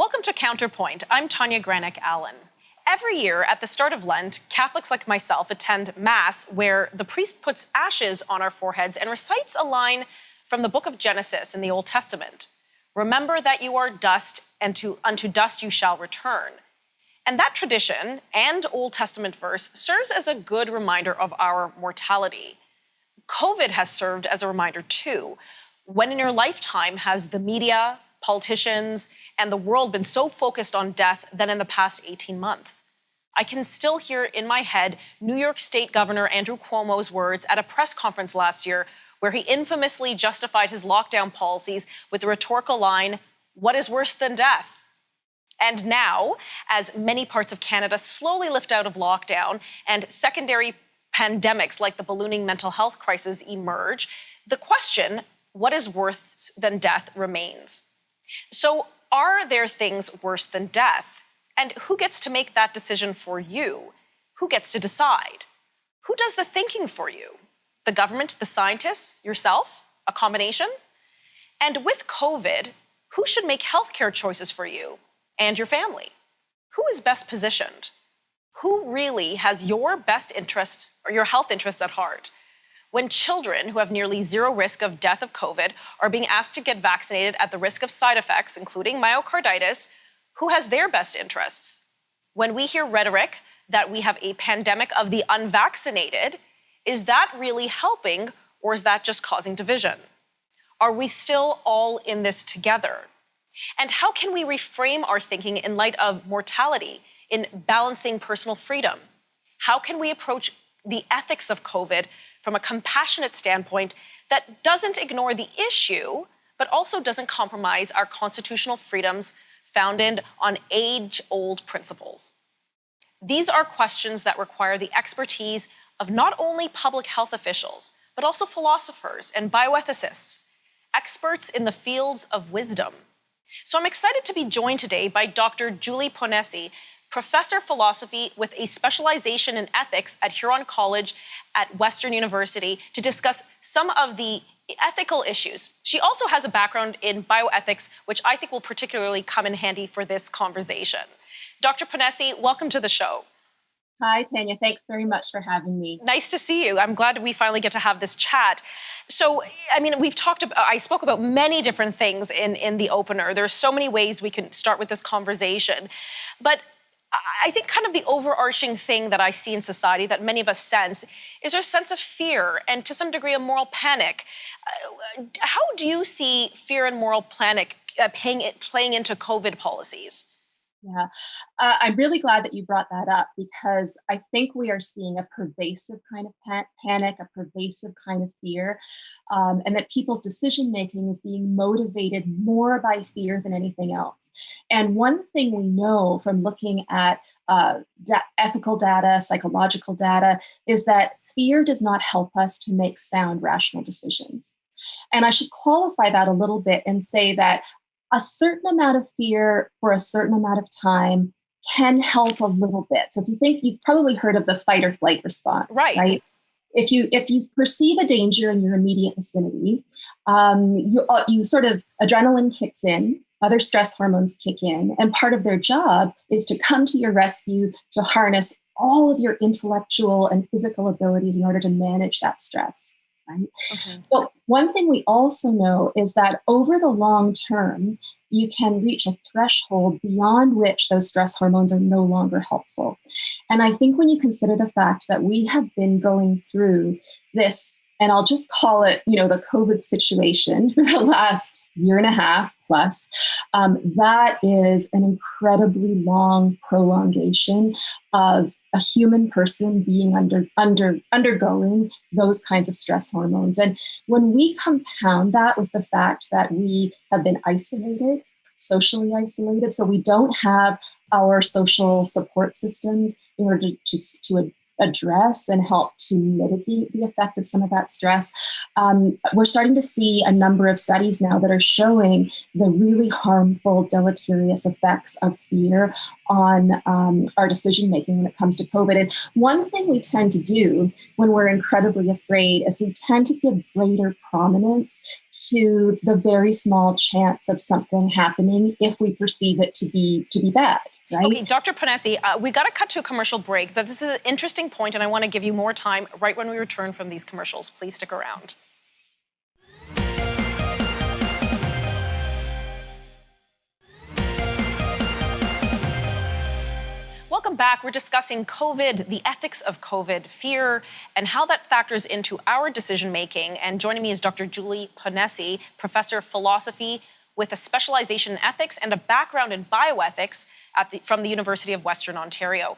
Welcome to Counterpoint. I'm Tanya Granick Allen. Every year at the start of Lent, Catholics like myself attend Mass where the priest puts ashes on our foreheads and recites a line from the book of Genesis in the Old Testament. Remember that you are dust, and unto dust you shall return. And that tradition and Old Testament verse serves as a good reminder of our mortality. COVID has served as a reminder too. When in your lifetime has the media, politicians, and the world been so focused on death than in the past 18 months? I can still hear in my head New York State Governor Andrew Cuomo's words at a press conference last year where he infamously justified his lockdown policies with the rhetorical line, "What is worse than death?" And now, as many parts of Canada slowly lift out of lockdown and secondary pandemics like the ballooning mental health crisis emerge, the question, what is worse than death, remains. So are there things worse than death? And who gets to make that decision for you? Who gets to decide? Who does the thinking for you? The government, the scientists, yourself, a combination? And with COVID, who should make healthcare choices for you and your family? Who is best positioned? Who really has your best interests or your health interests at heart? When children who have nearly zero risk of death of COVID are being asked to get vaccinated at the risk of side effects, including myocarditis, who has their best interests? When we hear rhetoric that we have a pandemic of the unvaccinated, is that really helping, or is that just causing division? Are we still all in this together? And how can we reframe our thinking in light of mortality, in balancing personal freedom? How can we approach the ethics of COVID from a compassionate standpoint that doesn't ignore the issue, but also doesn't compromise our constitutional freedoms founded on age-old principles? These are questions that require the expertise of not only public health officials, but also philosophers and bioethicists, experts in the fields of wisdom. So I'm excited to be joined today by Dr. Julie Ponesse, professor of philosophy with a specialization in ethics at Huron College at Western University, to discuss some of the ethical issues. She also has a background in bioethics, which I think will particularly come in handy for this conversation. Dr. Ponesse, welcome to the show. Hi, Tanya. Thanks very much for having me. Nice to see you. I'm glad we finally get to have this chat. So, I mean, I spoke about many different things in the opener. There's so many ways we can start with this conversation. But I think kind of the overarching thing that I see in society that many of us sense is a sense of fear and to some degree a moral panic. How do you see fear and moral panic playing into COVID policies? Yeah, I'm really glad that you brought that up because I think we are seeing a pervasive kind of panic, a pervasive kind of fear, and that people's decision making is being motivated more by fear than anything else. And one thing we know from looking at ethical data, psychological data, is that fear does not help us to make sound, rational decisions. And I should qualify that a little bit and say that a certain amount of fear for a certain amount of time can help a little bit. So if you think, you've probably heard of the fight or flight response, right? If you perceive a danger in your immediate vicinity, you sort of, adrenaline kicks in, other stress hormones kick in, and part of their job is to come to your rescue, to harness all of your intellectual and physical abilities in order to manage that stress. Right? Okay. But one thing we also know is that over the long term, you can reach a threshold beyond which those stress hormones are no longer helpful. And I think when you consider the fact that we have been going through this, and I'll just call it, the COVID situation for the last year and a half plus, that is an incredibly long prolongation of a human person being undergoing those kinds of stress hormones. And when we compound that with the fact that we have been isolated, socially isolated, so we don't have our social support systems in order to address and help to mitigate the effect of some of that stress. We're starting to see a number of studies now that are showing the really harmful, deleterious effects of fear on our decision-making when it comes to COVID. And one thing we tend to do when we're incredibly afraid is we tend to give greater prominence to the very small chance of something happening if we perceive it to be bad. Right? Okay, Dr. Ponesse, we got to cut to a commercial break. This is an interesting point, and I want to give you more time right when we return from these commercials. Please stick around. Welcome back. We're discussing COVID, the ethics of COVID, fear, and how that factors into our decision-making. And joining me is Dr. Julie Ponesse, professor of philosophy with a specialization in ethics and a background in bioethics from the University of Western Ontario.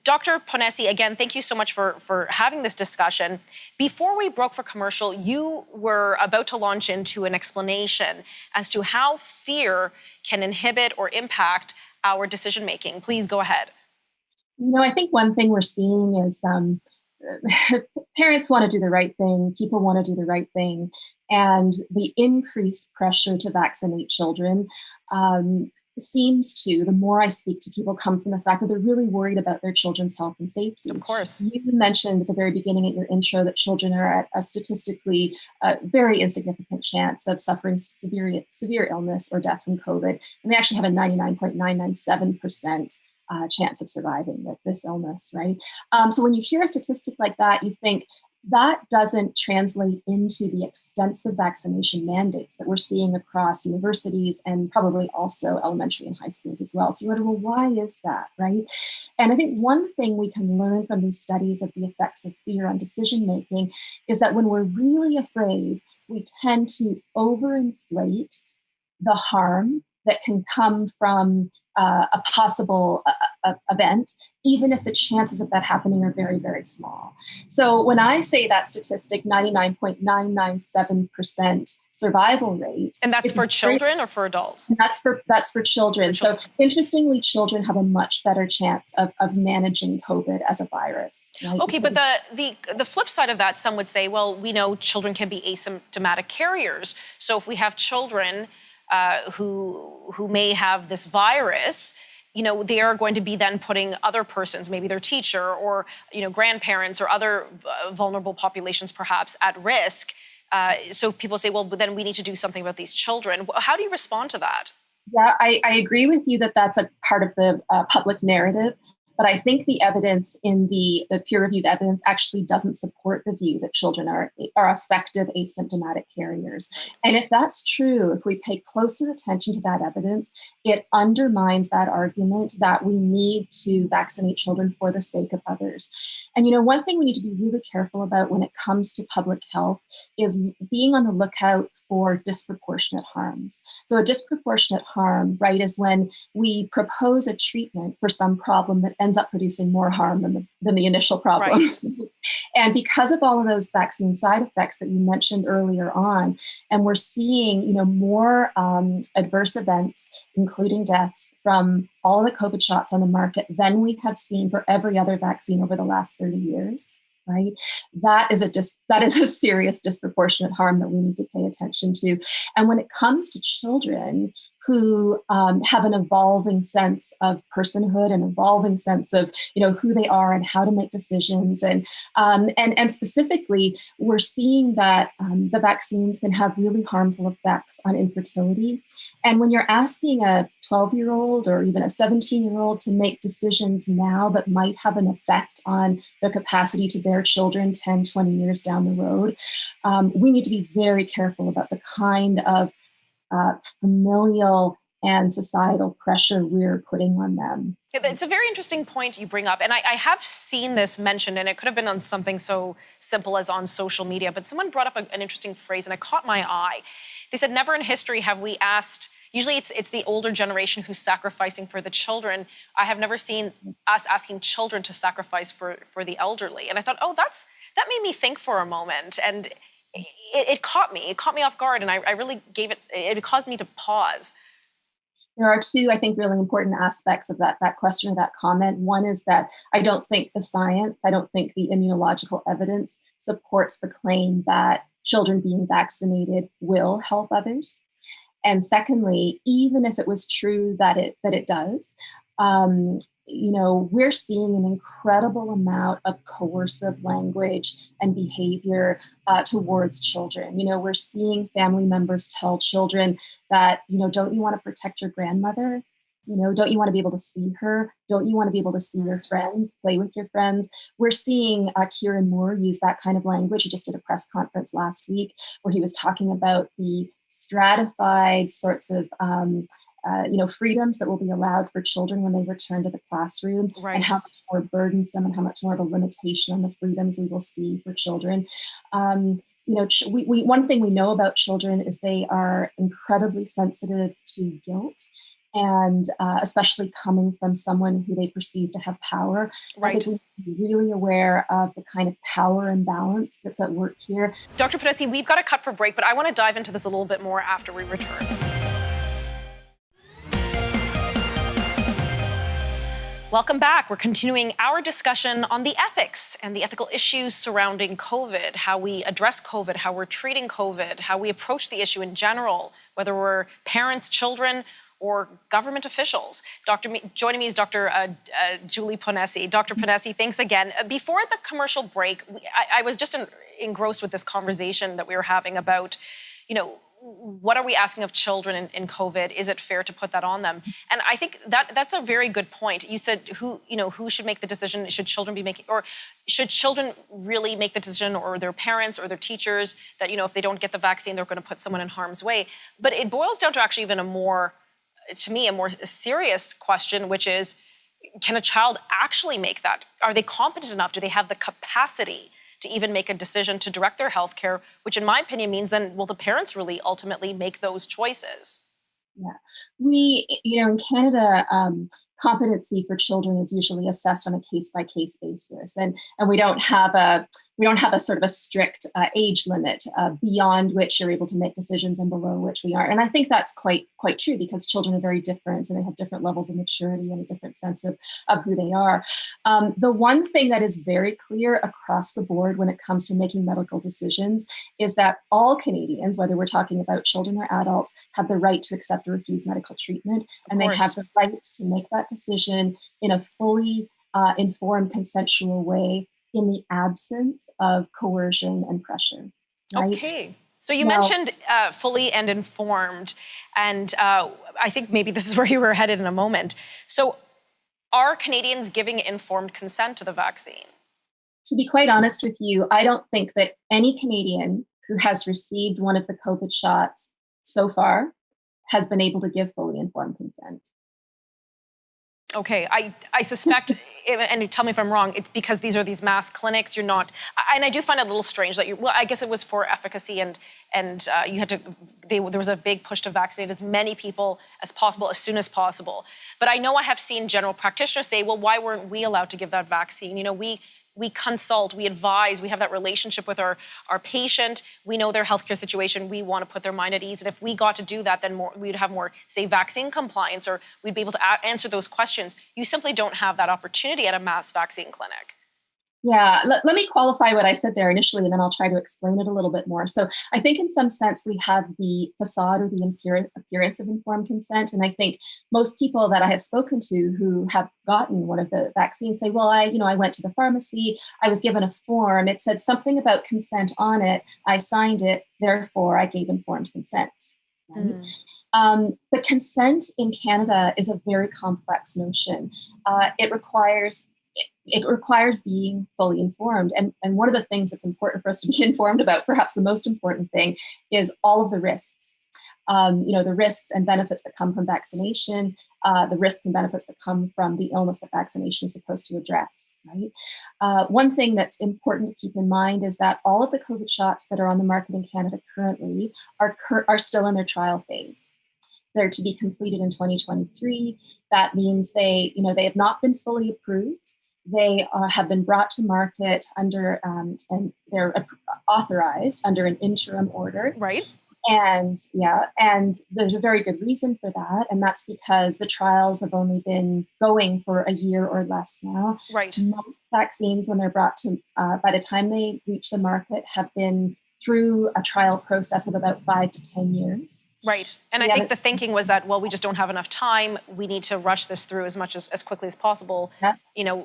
Dr. Ponesse, again, thank you so much for having this discussion. Before we broke for commercial, you were about to launch into an explanation as to how fear can inhibit or impact our decision-making. Please go ahead. I think one thing we're seeing is parents want to do the right thing, people want to do the right thing, and the increased pressure to vaccinate children seems to, the more I speak to people, come from the fact that they're really worried about their children's health and safety. Of course. You mentioned at the very beginning at your intro that children are at a statistically very insignificant chance of suffering severe illness or death from COVID. And they actually have a 99.997% chance of surviving this illness, right? So when you hear a statistic like that, you think, that doesn't translate into the extensive vaccination mandates that we're seeing across universities and probably also elementary and high schools as well. So you wonder, well, why is that, right? And I think one thing we can learn from these studies of the effects of fear on decision-making is that when we're really afraid, we tend to overinflate the harm that can come from a possible event, even if the chances of that happening are very, very small. So when I say that statistic, 99.997% survival rate. And that's for children or for adults? That's for children. So interestingly, children have a much better chance of managing COVID as a virus. Right? Okay, but the flip side of that, some would say, well, we know children can be asymptomatic carriers. So if we have children who may have this virus, they are going to be then putting other persons, maybe their teacher or, grandparents or other vulnerable populations perhaps at risk. So people say, well, but then we need to do something about these children. How do you respond to that? Yeah, I agree with you that that's a part of the public narrative. But I think the evidence in the peer-reviewed evidence actually doesn't support the view that children are effective asymptomatic carriers. And if that's true, if we pay closer attention to that evidence, it undermines that argument that we need to vaccinate children for the sake of others. And one thing we need to be really careful about when it comes to public health is being on the lookout for disproportionate harms. So a disproportionate harm, right, is when we propose a treatment for some problem that ends up producing more harm than the initial problem. Right. And because of all of those vaccine side effects that you mentioned earlier on, and we're seeing, more adverse events, including deaths from all of the COVID shots on the market than we have seen for every other vaccine over the last 30 years. Right? That is a serious disproportionate harm that we need to pay attention to. And when it comes to children who have an evolving sense of personhood, an evolving sense of who they are and how to make decisions, and specifically, we're seeing that the vaccines can have really harmful effects on infertility. And when you're asking a 12-year-old or even a 17-year-old to make decisions now that might have an effect on their capacity to bear children 10, 20 years down the road, we need to be very careful about the kind of familial and societal pressure we're putting on them. It's a very interesting point you bring up. And I have seen this mentioned, and it could have been on something so simple as on social media, but someone brought up an interesting phrase and it caught my eye. They said, never in history have we asked, usually it's the older generation who's sacrificing for the children. I have never seen us asking children to sacrifice for the elderly. And I thought, that made me think for a moment. And it caught me. It caught me off guard. And I really it caused me to pause. There are two, I think, really important aspects of that question or that comment. One is that I don't think the immunological evidence supports the claim that children being vaccinated will help others. And secondly, even if it was true that it does, we're seeing an incredible amount of coercive language and behavior towards children. We're seeing family members tell children that, don't you want to protect your grandmother? Don't you want to be able to see her? Don't you want to be able to see your friends, play with your friends? We're seeing Kieran Moore use that kind of language. He just did a press conference last week where he was talking about the stratified sorts of freedoms that will be allowed for children when they return to the classroom, Right. and how much more burdensome and how much more of a limitation on the freedoms we will see for children. One thing we know about children is they are incredibly sensitive to guilt. And especially coming from someone who they perceive to have power. Right. I think we need to be really aware of the kind of power imbalance that's at work here. Dr. Podesny, we've got to cut for break, but I want to dive into this a little bit more after we return. Welcome back. We're continuing our discussion on the ethics and the ethical issues surrounding COVID, how we address COVID, how we're treating COVID, how we approach the issue in general, whether we're parents, children, or government officials. Joining me is Dr. Julie Ponesse. Dr. Ponesse, thanks again. Before the commercial break, I was just engrossed with this conversation that we were having about, what are we asking of children in COVID? Is it fair to put that on them? And I think that's a very good point. You said who should make the decision? Should children be making, or should children really make the decision, or their parents or their teachers, that, if they don't get the vaccine, they're going to put someone in harm's way? But it boils down to actually even a more serious question, which is, can a child actually make that? Are they competent enough? Do they have the capacity to even make a decision to direct their healthcare, which in my opinion means then, will the parents really ultimately make those choices? Yeah. We, in Canada, competency for children is usually assessed on a case-by-case basis. And we don't have a sort of a strict age limit beyond which you're able to make decisions and below which we aren't. And I think that's quite true, because children are very different and they have different levels of maturity and a different sense of who they are. The one thing that is very clear across the board when it comes to making medical decisions is that all Canadians, whether we're talking about children or adults, have the right to accept or refuse medical treatment. And they have the right to make that decision in a fully informed, consensual way, in the absence of coercion and pressure. Right? Okay. So you mentioned fully and informed, and I think maybe this is where you were headed in a moment. So are Canadians giving informed consent to the vaccine? To be quite honest with you, I don't think that any Canadian who has received one of the COVID shots so far has been able to give fully informed consent. Okay, I suspect, and tell me if I'm wrong, it's because these mass clinics. You're not, and I do find it a little strange that I guess it was for efficacy, and you had to. There was a big push to vaccinate as many people as possible as soon as possible. But I know I have seen general practitioners say, well, why weren't we allowed to give that vaccine? We consult, we advise, we have that relationship with our patient. We know their healthcare situation. We want to put their mind at ease. And if we got to do that, then we'd have more, say, vaccine compliance, or we'd be able to answer those questions. You simply don't have that opportunity at a mass vaccine clinic. Yeah, let me qualify what I said there initially, and then I'll try to explain it a little bit more. So I think in some sense we have the facade or the appearance of informed consent. And I think most people that I have spoken to who have gotten one of the vaccines say, well, I went to the pharmacy, I was given a form, it said something about consent on it, I signed it, therefore I gave informed consent. Right? But consent in Canada is a very complex notion. It requires being fully informed. And one of the things that's important for us to be informed about, perhaps the most important thing, is all of the risks. The risks and benefits that come from vaccination, the risks and benefits that come from the illness that vaccination is supposed to address. Right? One thing that's important to keep in mind is that all of the COVID shots that are on the market in Canada currently are still in their trial phase. They're to be completed in 2023. That means they have not been fully approved. They have been brought to market under, and they're authorized under an interim order. Right. And there's a very good reason for that. And that's because the trials have only been going for a year or less now. Right. Most vaccines, when they're brought to, by the time they reach the market, have been through a trial process of about 5 to 10 years. Right. And I Yeah, think the thinking was that, well, we just don't have enough time. We need to rush this through as quickly as possible, yeah,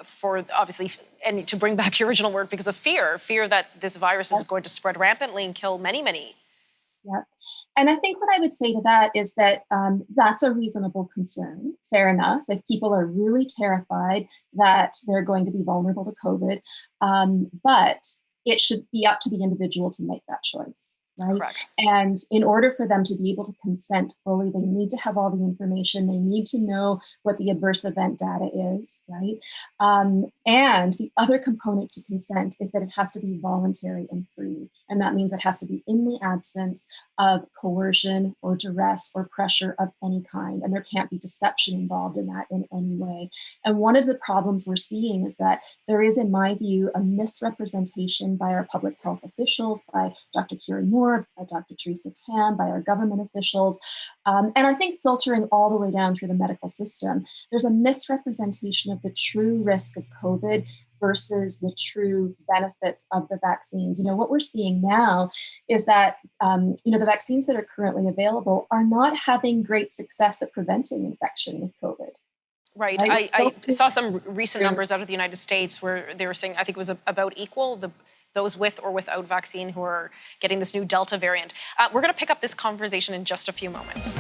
for obviously, and to bring back your original word, because of fear that this virus yeah, is going to spread rampantly and kill many, many. yeah. And I think what I would say to that is that that's a reasonable concern. Fair enough. If people are really terrified that they're going to be vulnerable to COVID, but it should be up to the individual to make that choice, right? Correct. And in order for them to be able to consent fully, they need to have all the information. They need to know what the adverse event data is, right? And the other component to consent is that it has to be voluntary and free. And that means it has to be in the absence of coercion or duress or pressure of any kind. And there can't be deception involved in that in any way. And one of the problems we're seeing is that there is, in my view, a misrepresentation by our public health officials, by Dr. Kieran Moore, by Dr. Theresa Tam, by our government officials, and I think filtering all the way down through the medical system. There's a misrepresentation of the true risk of COVID versus the true benefits of the vaccines. What we're seeing now is that, the vaccines that are currently available are not having great success at preventing infection with COVID. Right. Right? I saw some recent numbers out of the United States where they were saying, I think it was about equal, those with or without vaccine who are getting this new Delta variant. We're going to pick up this conversation in just a few moments.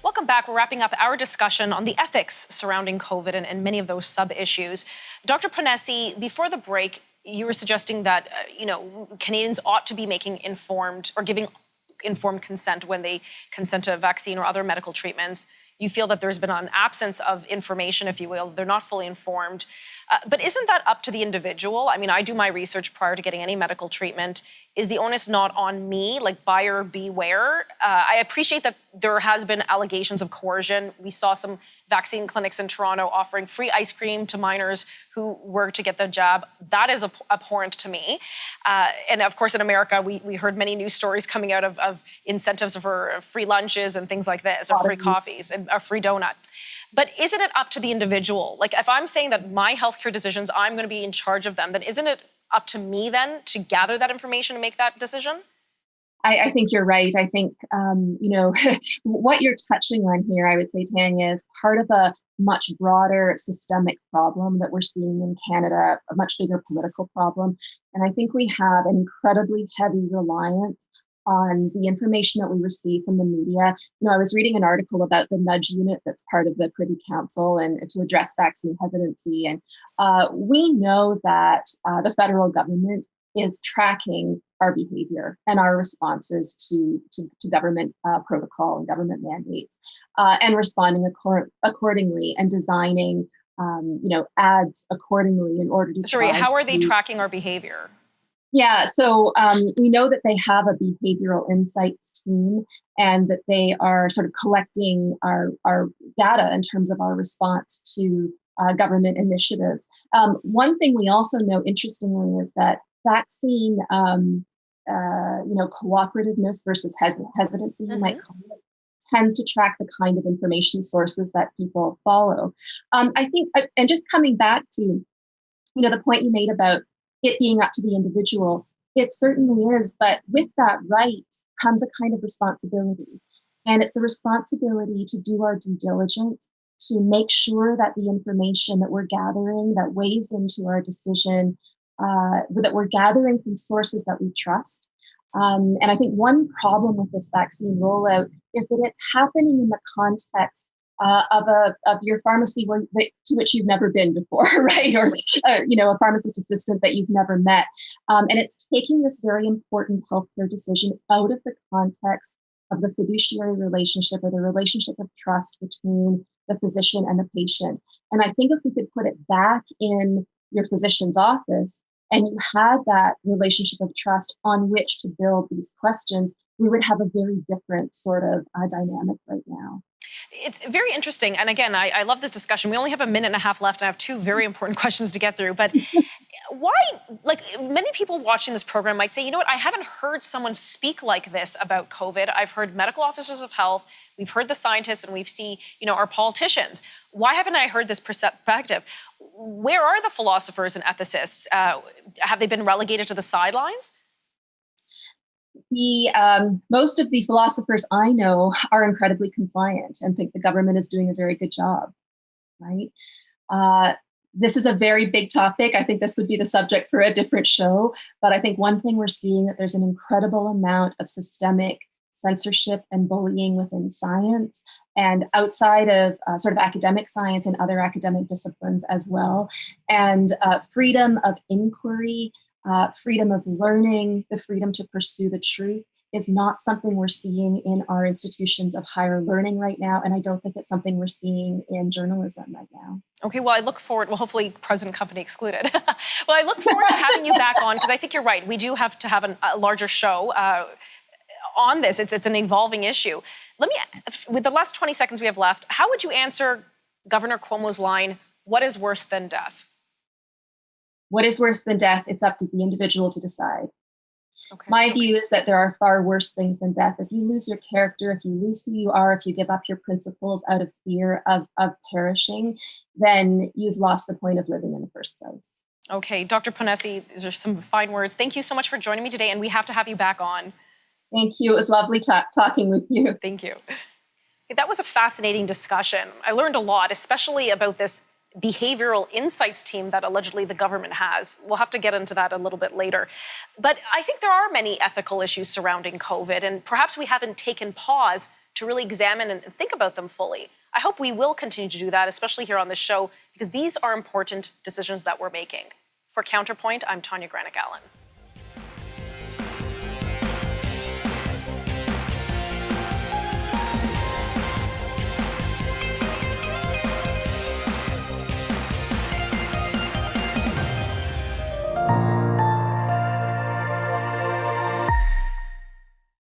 Welcome back. We're wrapping up our discussion on the ethics surrounding COVID and many of those sub-issues. Dr. Ponesse, before the break, you were suggesting that, Canadians ought to be making informed or giving informed consent when they consent to a vaccine or other medical treatments. You feel that there's been an absence of information, if you will. They're not fully informed. But isn't that up to the individual? I mean, I do my research prior to getting any medical treatment. Is the onus not on me, like buyer beware? I appreciate that there has been allegations of coercion. We saw some vaccine clinics in Toronto offering free ice cream to minors who were to get the jab. That is abhorrent to me. And of course, in America, we heard many news stories coming out of incentives for free lunches and things like this, or free coffees and a free donut. But isn't it up to the individual? Like, if I'm saying that my healthcare decisions, I'm going to be in charge of them, then isn't it up to me then to gather that information and make that decision? I think you're right. I think, what you're touching on here, I would say, Tanya, is part of a much broader systemic problem that we're seeing in Canada, a much bigger political problem. And I think we have an incredibly heavy reliance on the information that we receive from the media. I was reading an article about the nudge unit that's part of the Privy Council and to address vaccine hesitancy. And we know that the federal government is tracking our behavior and our responses to government protocol and government mandates, and responding accordingly and designing, ads accordingly in order to. Sorry, how are they tracking our behavior? Yeah, so we know that they have a behavioral insights team and that they are sort of collecting our data in terms of our response to government initiatives. One thing we also know, interestingly, is that vaccine, cooperativeness versus hesitancy, you might call it, tends to track the kind of information sources that people follow. I think, and just coming back to, the point you made about it being up to the individual, it certainly is. But with that right comes a kind of responsibility. And it's the responsibility to do our due diligence, to make sure that the information that we're gathering that weighs into our decision, that we're gathering from sources that we trust. And I think one problem with this vaccine rollout is that it's happening in the context of your pharmacy to which you've never been before, right? Or a pharmacist assistant that you've never met, and it's taking this very important healthcare decision out of the context of the fiduciary relationship or the relationship of trust between the physician and the patient. And I think if we could put it back in your physician's office and you had that relationship of trust on which to build these questions, we would have a very different sort of dynamic right now. It's very interesting. And again, I love this discussion. We only have a minute and a half left, and I have two very important questions to get through. But Why, like many people watching this program might say, you know what, I haven't heard someone speak like this about COVID. I've heard medical officers of health, we've heard the scientists, and we've seen, our politicians. Why haven't I heard this perspective? Where are the philosophers and ethicists? Have they been relegated to the sidelines? Most of the philosophers I know are incredibly compliant and think the government is doing a very good job, right? This is a very big topic. I think this would be the subject for a different show. But I think one thing we're seeing that there's an incredible amount of systemic censorship and bullying within science and outside of sort of academic science and other academic disciplines as well. And freedom of inquiry, freedom of learning, the freedom to pursue the truth is not something we're seeing in our institutions of higher learning right now. And I don't think it's something we're seeing in journalism right now. Okay, well, I look forward, hopefully President Company excluded. Well, I look forward to having you back on, because I think you're right. We do have to have a larger show on this. It's an evolving issue. With the last 20 seconds we have left, how would you answer Governor Cuomo's line, what is worse than death? What is worse than death? It's up to the individual to decide. Okay. My view is that there are far worse things than death. If you lose your character, if you lose who you are, if you give up your principles out of fear of perishing, then you've lost the point of living in the first place. Okay, Dr. Ponesi, these are some fine words. Thank you so much for joining me today, and we have to have you back on. Thank you. It was lovely talking with you. Thank you. That was a fascinating discussion. I learned a lot, especially about this behavioral insights team that allegedly the government has. We'll have to get into that a little bit later. But I think there are many ethical issues surrounding COVID, and perhaps we haven't taken pause to really examine and think about them fully. I hope we will continue to do that, especially here on this show, because these are important decisions that we're making. For Counterpoint, I'm Tanya Granick-Allen.